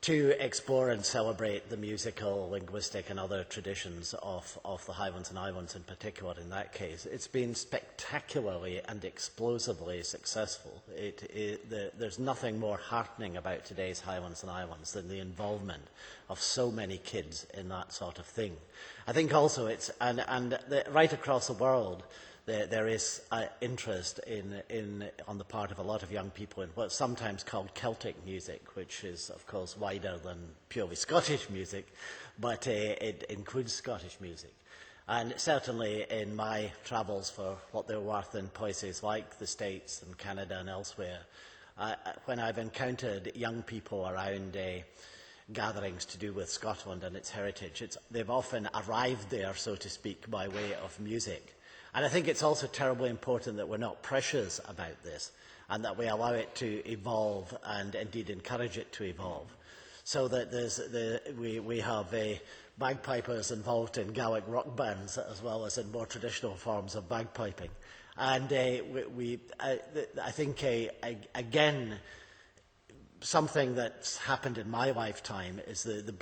to explore and celebrate the musical, linguistic and other traditions of the Highlands and Islands in particular in that case. It's been spectacularly and explosively successful. There's nothing more heartening about today's Highlands and Islands than the involvement of so many kids in that sort of thing. I think also right across the world, there is interest on the part of a lot of young people in what's sometimes called Celtic music, which is, of course, wider than purely Scottish music, but it includes Scottish music. And certainly in my travels, for what they're worth, in places like the States and Canada and elsewhere, when I've encountered young people around gatherings to do with Scotland and its heritage, they've often arrived there, so to speak, by way of music. And I think it's also terribly important that we're not precious about this, and that we allow it to evolve and indeed encourage it to evolve. So that we have bagpipers involved in Gaelic rock bands as well as in more traditional forms of bagpiping. And I think, again, something that's happened in my lifetime is the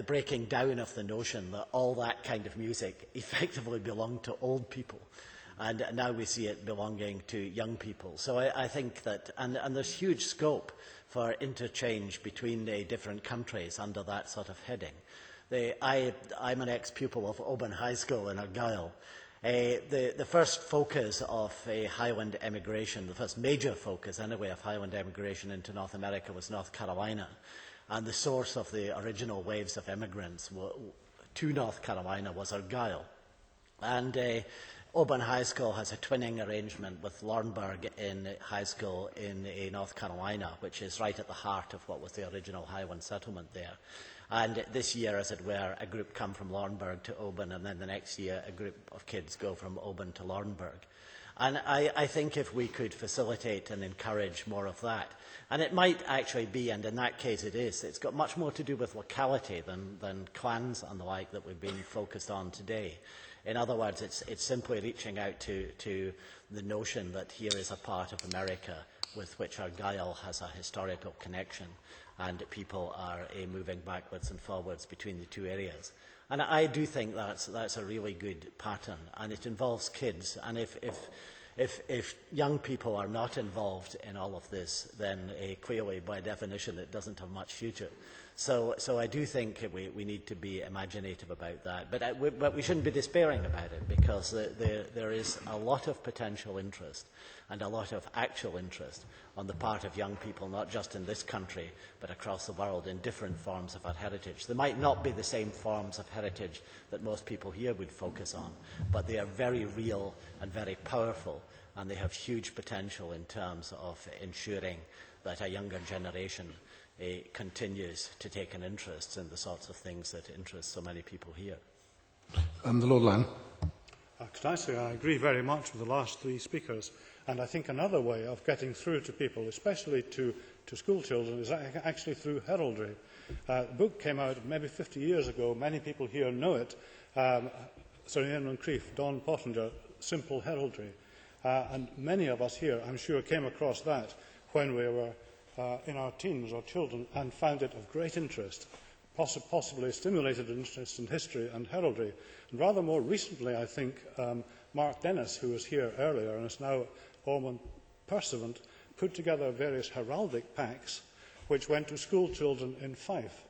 breaking down of the notion that all that kind of music effectively belonged to old people. And now we see it belonging to young people. So I think that, and there's huge scope for interchange between the different countries under that sort of heading. I'm an ex-pupil of Oban High School in Argyll. The first focus of Highland emigration, the first major focus anyway of Highland emigration into North America was North Carolina. And the source of the original waves of immigrants to North Carolina was Argyll. And Oban High School has a twinning arrangement with Laurinburg in high school in North Carolina, which is right at the heart of what was the original Highland settlement there. And this year, as it were, a group come from Laurinburg to Oban, and then the next year a group of kids go from Oban to Laurinburg. And I think if we could facilitate and encourage more of that, and it might actually be, and in that case it is, it's got much more to do with locality than clans and the like that we've been focused on today. In other words, it's simply reaching out to the notion that here is a part of America with which Argyll has a historical connection, and people are moving backwards and forwards between the two areas. And I do think that's a really good pattern, and it involves kids. And if young people are not involved in all of this, then clearly, by definition, it doesn't have much future. So I do think we need to be imaginative about that. But we shouldn't be despairing about it, because there is a lot of potential interest and a lot of actual interest on the part of young people, not just in this country, but across the world, in different forms of our heritage. They might not be the same forms of heritage that most people here would focus on, but they are very real and very powerful, and they have huge potential in terms of ensuring that a younger generation continues to take an interest in the sorts of things that interest so many people here. The Lord Lyon. Could I say I agree very much with the last three speakers, and I think another way of getting through to people, especially to school children, is actually through heraldry. The book came out maybe 50 years ago. Many people here know it. Sir Ian Moncrieff, Don Pottinger, Simple Heraldry. And many of us here, I'm sure, came across that when we were in our teens or children and found it of great interest, possibly stimulated interest in history and heraldry. And rather more recently, I think, Mark Dennis, who was here earlier and is now Ormond Pursuant, put together various heraldic packs which went to school children in Fife.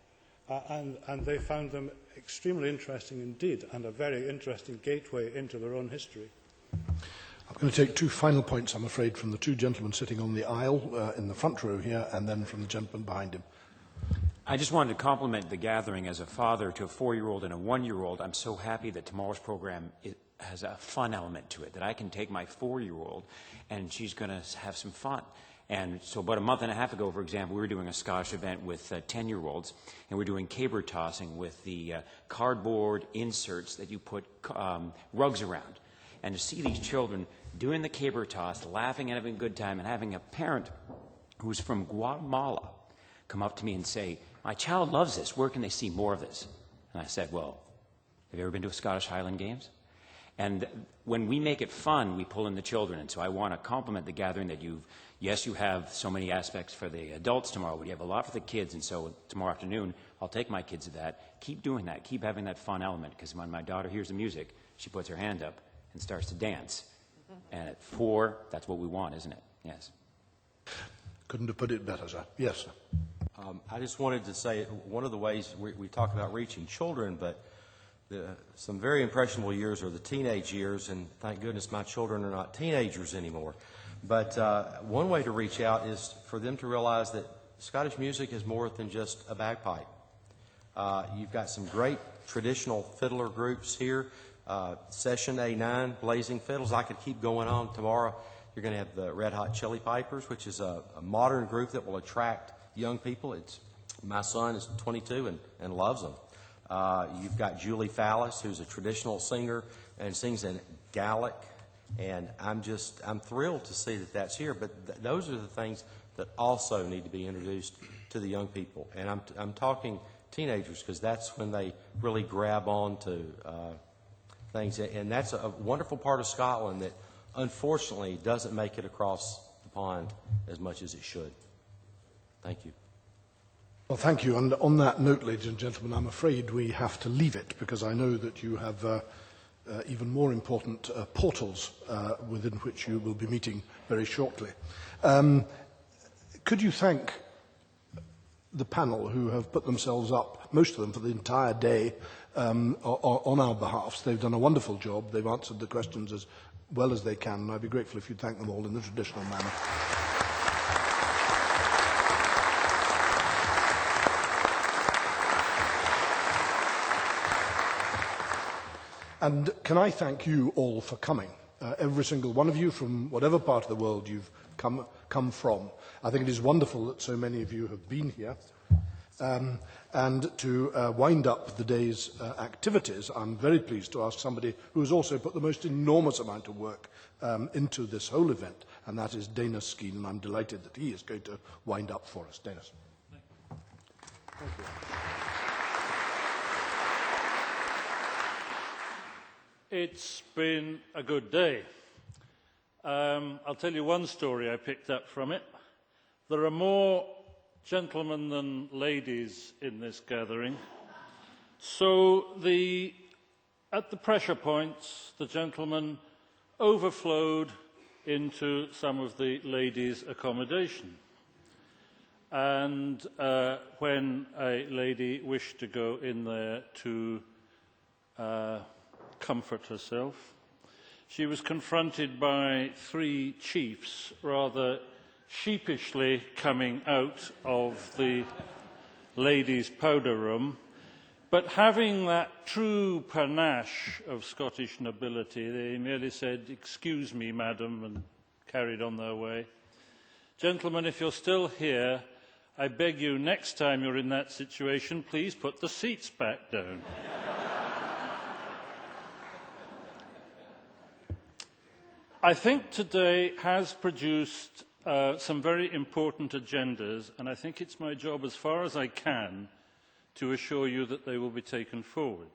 And they found them extremely interesting indeed, and a very interesting gateway into their own history. I'm going to take two final points, I'm afraid, from the two gentlemen sitting on the aisle in the front row here, and then from the gentleman behind him. I just wanted to compliment the gathering. As a father to a 4-year-old and a 1-year-old, I'm so happy that tomorrow's program has a fun element to it, that I can take my 4-year-old and she's going to have some fun. And so about a month and a half ago, for example, we were doing a Scottish event with 10-year-olds, and we're doing caber tossing with the cardboard inserts that you put rugs around. And to see these children doing the caber toss, laughing and having a good time, and having a parent who's from Guatemala come up to me and say, "My child loves this. Where can they see more of this?" And I said, "Well, have you ever been to a Scottish Highland Games?" And when we make it fun, we pull in the children. And so I want to compliment the gathering that yes, you have so many aspects for the adults tomorrow, but you have a lot for the kids. And so tomorrow afternoon, I'll take my kids to that. Keep doing that. Keep having that fun element. Because when my daughter hears the music, she puts her hand up and starts to dance. And at 4, that's what we want, isn't it? Yes. Couldn't have put it better, sir. Yes, sir. I just wanted to say one of the ways we talk about reaching children, but some very impressionable years are the teenage years, and thank goodness my children are not teenagers anymore. But one way to reach out is for them to realize that Scottish music is more than just a bagpipe. You've got some great traditional fiddler groups here. Session A9, Blazing Fiddles. I could keep going on. Tomorrow you're going to have the Red Hot Chili Pipers, which is a modern group that will attract young people. My son is 22 and loves them. You've got Julie Fallis, who's a traditional singer and sings in Gaelic, and I'm thrilled to see that that's here. But those are the things that also need to be introduced to the young people, and I'm talking teenagers because that's when they really grab on to things, and that's a wonderful part of Scotland that unfortunately doesn't make it across the pond as much as it should. Thank you. Well, thank you. And on that note, ladies and gentlemen, I'm afraid we have to leave it because I know that you have even more important portals within which you will be meeting very shortly. Could you thank the panel who have put themselves up, most of them for the entire day, on our behalf? They've done a wonderful job. They've answered the questions as well as they can, and I'd be grateful if you'd thank them all in the traditional manner. And can I thank you all for coming? Every single one of you, from whatever part of the world you've come from. I think it is wonderful that so many of you have been here. And to wind up the day's activities, I'm very pleased to ask somebody who has also put the most enormous amount of work into this whole event, and that is Danis Skeen, and I'm delighted that he is going to wind up for us. Danis. Thank you. It's been a good day. I'll tell you one story I picked up from it. There are more gentlemen than ladies in this gathering. So at the pressure points, the gentlemen overflowed into some of the ladies' accommodation. And when a lady wished to go in there to comfort herself, she was confronted by 3 chiefs rather sheepishly coming out of the ladies' powder room, but having that true panache of Scottish nobility. They merely said, "Excuse me, madam," and carried on their way. Gentlemen, if you're still here, I beg you, next time you're in that situation, please put the seats back down. I think today has produced some very important agendas, and I think it's my job, as far as I can, to assure you that they will be taken forward.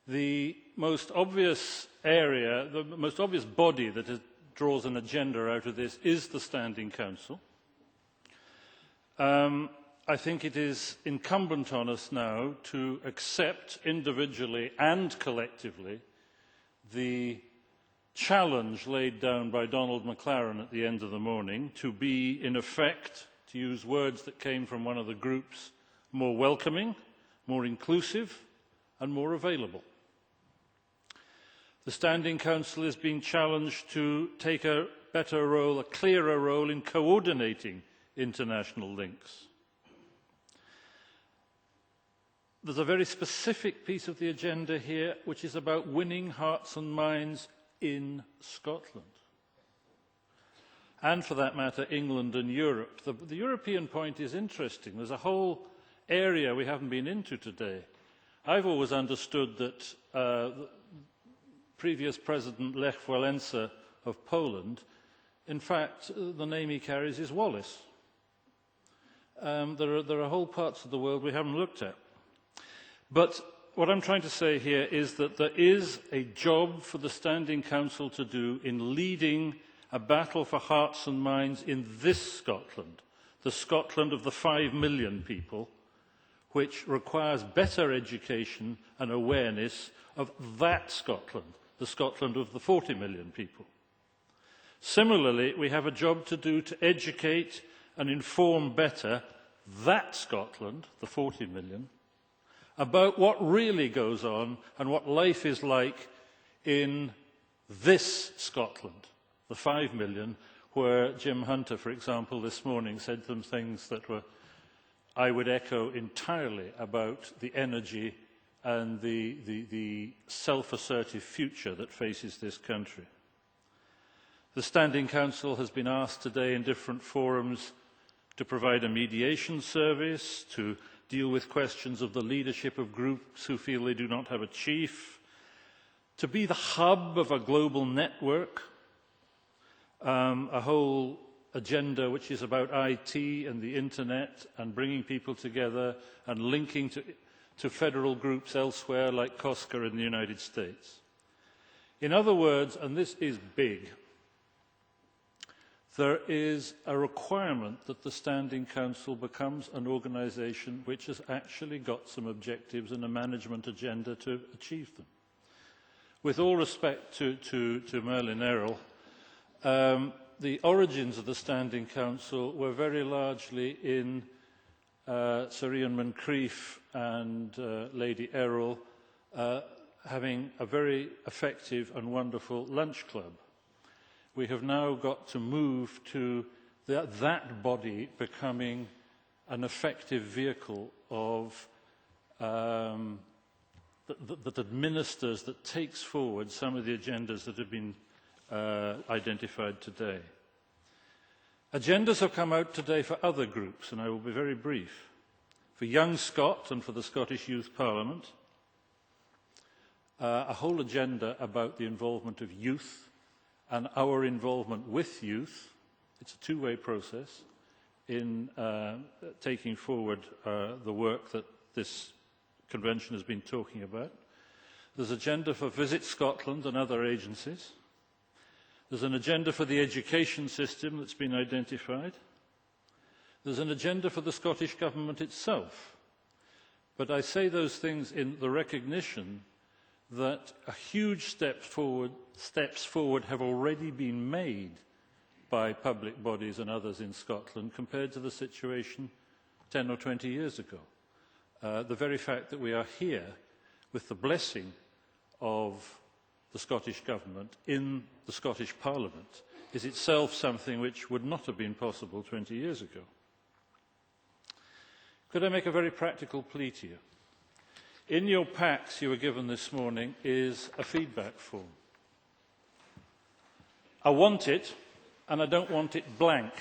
The most obvious area, the most obvious body that draws an agenda out of this is the Standing Council. I think it is incumbent on us now to accept individually and collectively the challenge laid down by Donald McLaren at the end of the morning to be, in effect, to use words that came from one of the groups, more welcoming, more inclusive and more available. The Standing Council is being challenged to take a better role, a clearer role in coordinating international links. There's a very specific piece of the agenda here which is about winning hearts and minds in Scotland. And for that matter, England and Europe. The European point is interesting. There's a whole area we haven't been into today. I've always understood that previous President Lech Wałęsa of Poland, in fact, the name he carries is Wallace. There are whole parts of the world we haven't looked at. But what I'm trying to say here is that there is a job for the Standing Council to do in leading a battle for hearts and minds in this Scotland, the Scotland of the 5 million people, which requires better education and awareness of that Scotland, the Scotland of the 40 million people. Similarly, we have a job to do to educate and inform better that Scotland, the 40 million, about what really goes on and what life is like in this Scotland, the 5 million, where Jim Hunter, for example, this morning said some things that were, I would echo entirely, about the energy and the self-assertive future that faces this country. The Standing Council has been asked today in different forums to provide a mediation service, to deal with questions of the leadership of groups who feel they do not have a chief, to be the hub of a global network, a whole agenda which is about IT and the internet and bringing people together and linking to federal groups elsewhere like COSCA in the United States. In other words, and this is big, there is a requirement that the Standing Council becomes an organisation which has actually got some objectives and a management agenda to achieve them. With all respect to Merlin Errol, the origins of the Standing Council were very largely in Sir Ian Moncrieff and Lady Errol having a very effective and wonderful lunch club. We have now got to move to that body becoming an effective vehicle of that administers, that takes forward some of the agendas that have been identified today. Agendas have come out today for other groups, and I will be very brief. For Young Scot and for the Scottish Youth Parliament, a whole agenda about the involvement of youth and our involvement with youth. It's a two-way process in taking forward the work that this convention has been talking about. There's an agenda for Visit Scotland and other agencies. There's an agenda for the education system that's been identified. There's an agenda for the Scottish Government itself. But I say those things in the recognition that a huge steps forward have already been made by public bodies and others in Scotland compared to the situation 10 or 20 years ago. The very fact that we are here with the blessing of the Scottish Government in the Scottish Parliament is itself something which would not have been possible 20 years ago. Could I make a very practical plea to you? In your packs you were given this morning is a feedback form. I want it, and I don't want it blank.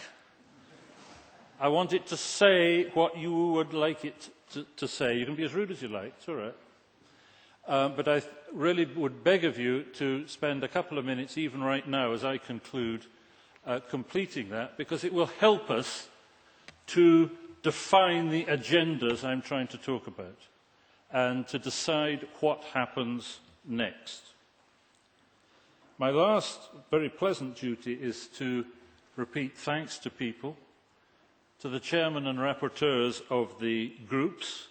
I want it to say what you would like it to say. You can be as rude as you like, it's all right. But I really would beg of you to spend a couple of minutes, even right now, as I conclude, completing that, because it will help us to define the agendas I'm trying to talk about and to decide what happens next. My last very pleasant duty is to repeat thanks to people, to the chairman and rapporteurs of the groups.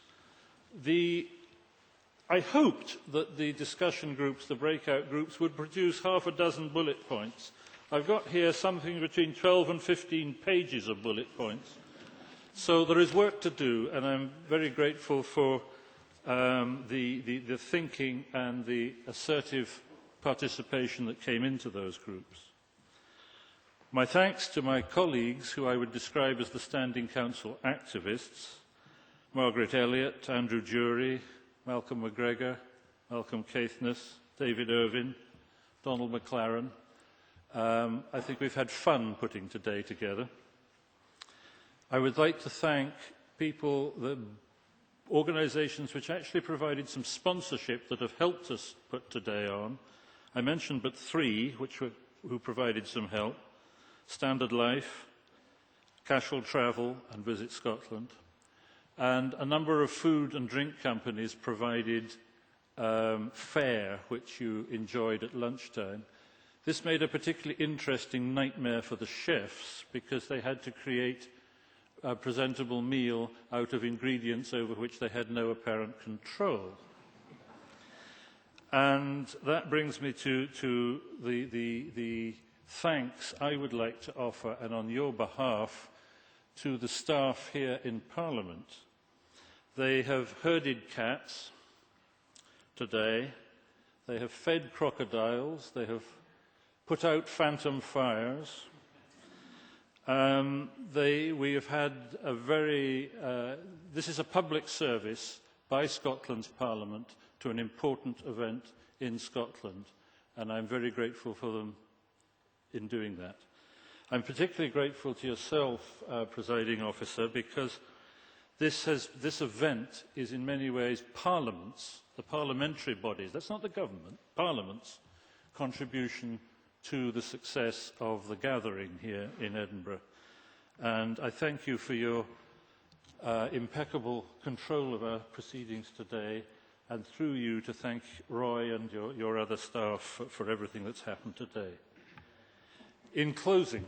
I hoped that the discussion groups, the breakout groups, would produce half a dozen bullet points. I've got here something between 12 and 15 pages of bullet points. So there is work to do, and I'm very grateful for the thinking and the assertive participation that came into those groups. My thanks to my colleagues, who I would describe as the Standing Council activists, Margaret Elliott, Andrew Jury, Malcolm McGregor, Malcolm Caithness, David Irvine, Donald McLaren. I think we've had fun putting today together. I would like to thank people, the organisations which actually provided some sponsorship that have helped us put today on. I mentioned but three who provided some help: Standard Life, Cashel Travel and Visit Scotland. And a number of food and drink companies provided fare, which you enjoyed at lunchtime. This made a particularly interesting nightmare for the chefs, because they had to create a presentable meal out of ingredients over which they had no apparent control. And that brings me to the thanks I would like to offer, and on your behalf, to the staff here in Parliament. They have herded cats today, they have fed crocodiles, they have put out phantom fires. We have had a very... this is a public service by Scotland's Parliament to an important event in Scotland, and I'm very grateful for them in doing that. I'm particularly grateful to yourself, Presiding Officer, because this event is in many ways Parliament's, the parliamentary bodies, that's not the government, Parliament's contribution to the success of the gathering here in Edinburgh. And I thank you for your impeccable control of our proceedings today, and through you to thank Roy and your other staff for everything that's happened today. In closing,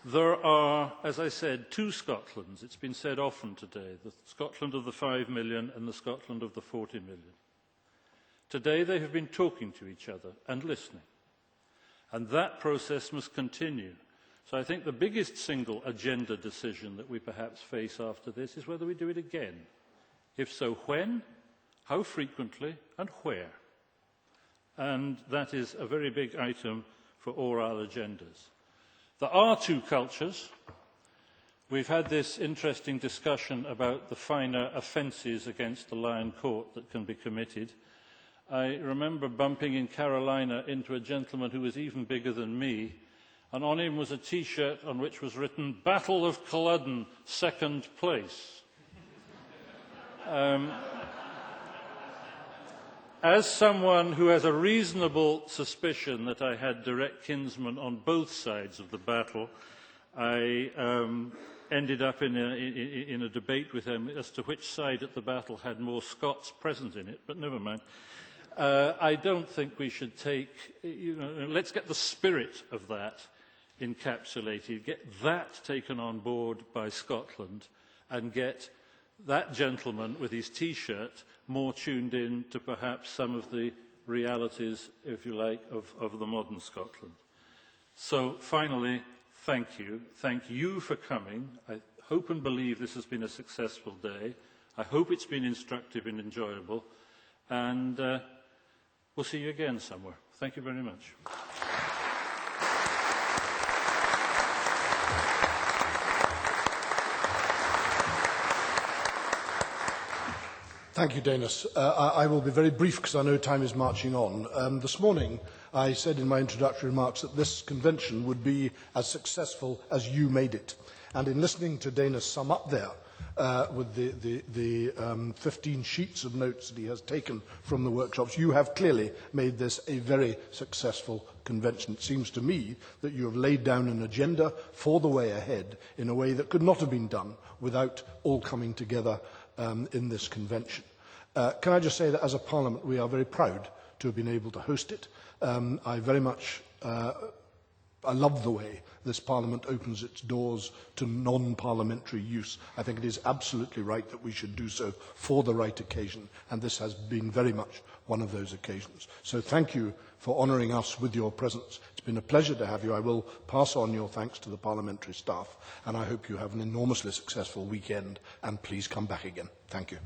there are, as I said, two Scotlands. It's been said often today, the Scotland of the 5 million and the Scotland of the 40 million. Today they have been talking to each other and listening, and that process must continue. So I think the biggest single agenda decision that we perhaps face after this is whether we do it again. If so, when, how frequently, and where. And that is a very big item for oral agendas. There are two cultures. We've had this interesting discussion about the finer offences against the Lion Court that can be committed. I remember bumping in Carolina into a gentleman who was even bigger than me, and on him was a T-shirt on which was written, "Battle of Culloden, second place." As someone who has a reasonable suspicion that I had direct kinsmen on both sides of the battle, I ended up in a debate with him as to which side at the battle had more Scots present in it, but never mind. I don't think we should take, let's get the spirit of that encapsulated, get that taken on board by Scotland, and get that gentleman with his T-shirt more tuned in to perhaps some of the realities, if you like, of the modern Scotland. So finally, thank you. Thank you for coming. I hope and believe this has been a successful day. I hope it's been instructive and enjoyable. And we'll see you again somewhere. Thank you very much. Thank Thank you, Danis. I will be very brief because I know time is marching on. This morning, I said in my introductory remarks that this convention would be as successful as you made it. And in listening to Danis sum up there, with the 15 sheets of notes that he has taken from the workshops, you have clearly made this a very successful convention. It seems to me that you have laid down an agenda for the way ahead in a way that could not have been done without all coming together in this convention. Can I just say that as a Parliament we are very proud to have been able to host it. I very much I love the way this Parliament opens its doors to non-parliamentary use. I think it is absolutely right that we should do so for the right occasion, and this has been very much one of those occasions. So thank you for honouring us with your presence. It's been a pleasure to have you. I will pass on your thanks to the parliamentary staff, and I hope you have an enormously successful weekend, and please come back again. Thank you.